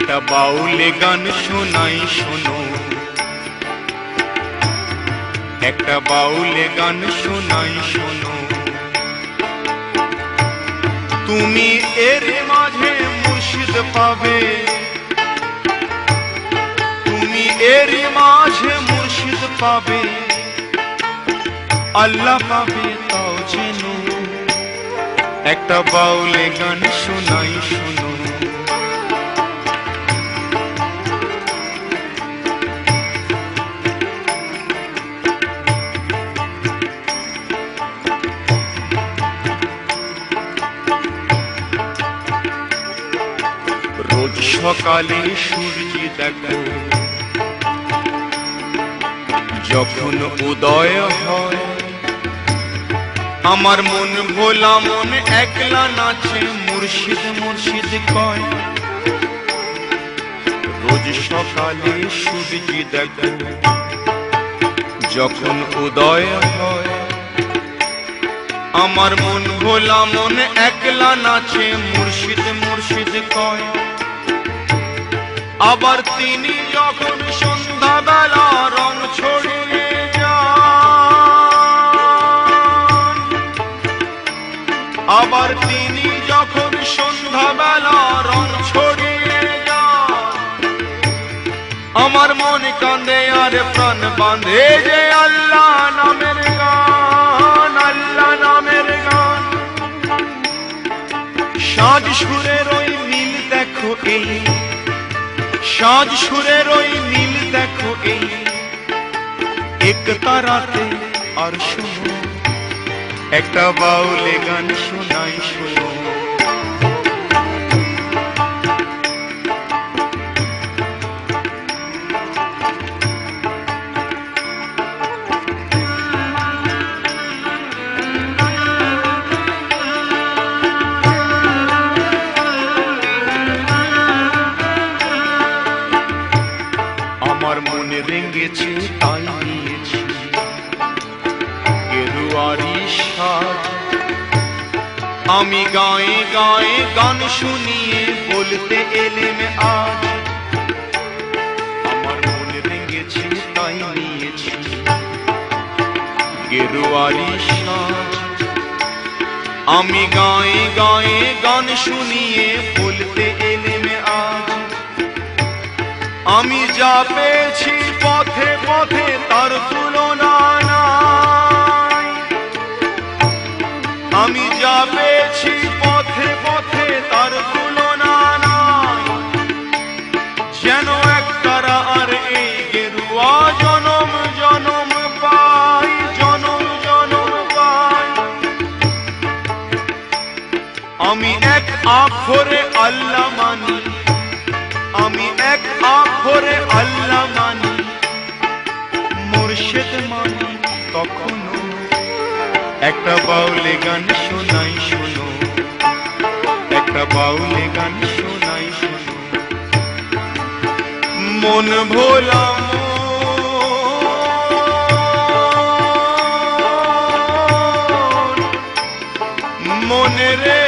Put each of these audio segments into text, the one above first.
একটা বাউলে গান শোনাই শোনো, একটা বাউলে গান শোনাই শোনো। তুমি এর মাঝে মুর্শিদ পাবে, তুমি এর মাঝে মুর্শিদ পাবে, আল্লাহ পাবে তাও জেনো। একটা বাউলে গান শোনাই শোনো। রোজ সকালে সূর্য দেখো যখন উদয় হয়, আমার মন ভোলা মন একলা নাচে, মুর্শিদ মুর্শিদ কয়। রোজ সকালে সূর্য দেখো যখন উদয় হয়, আমার মন ভোলা মন একলা নাচে, মুর্শিদ মুর্শিদ কয়। আবার তিনি যখন সন্ধ্যাবেলা রং ছড়িয়ে যান, আবার তিনি যখন সন্ধ্যাবেলা রং ছড়িয়ে যান, আমার মন কাঁদে আর প্রাণ বাঁধে যে আল্লাহ নামের গান, আল্লাহ নামের গান। সাজ সুরের ওই মিল দেখো এই, সাজ সুরের ওই মিল দেখো এই, এক তারাতে আর শোনো, একটা বাউলে গান শোনাই শোনো। আমার মনে রেঙ্গেছে তাই নিয়েছি গেরুয়ারি সাজ, আমি গায়ে গায়ে গান শুনিয়ে বলতে এলেম আজ। আমার মনে রেঙ্গেছে তাই নিয়েছি গেরুয়ারি সাজ, আমি গায়ে গায়ে গান শুনিয়ে বলতে এলেম আজ। আমি যা পেয়েছি পথে পথে তার তুলনা নাই, আমি যা পেয়েছি পথে পথে তার তুলনা নাই। যেন একতারা আর এই গেরুয়া জনম জনম পাই, জনম জনম পাই। আমি এক আখরে আল্লাহ মানি, আমি এক আখরে আল্লাহ মানি, মুর্শিদ মানি কখনো। একটা বাউলে গান শোনাই শোনো, একটা বাউলে গান শোনাই শোনো। মন ভোলা মনে রে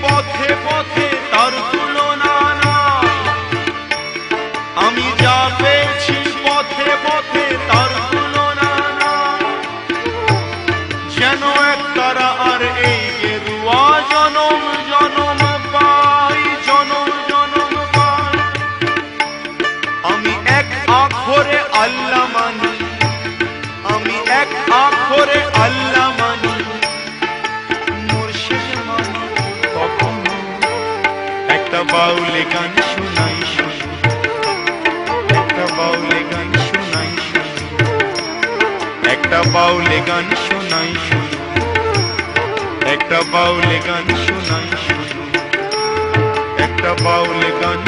পথে পথে তার তুলনা নাই, আমি যা পেয়েছি পথে পথে তার তুলনা নাই। যেন একতারা আর এই গেরুয়া জনম জনম পাই, জনম জনম পাই। আমি এক আখরে আল্লাহ মানি, আমি এক আখরে আল্লাহ মানি, একটা বাউলে গান শোনাই শোনো, একটা বাউলে গান শোনাই শোনো, একটা বাউলে গান শোনাই শোনো, একটা বাউলে গান শোনাই শোনো, একটা বাউলে গান।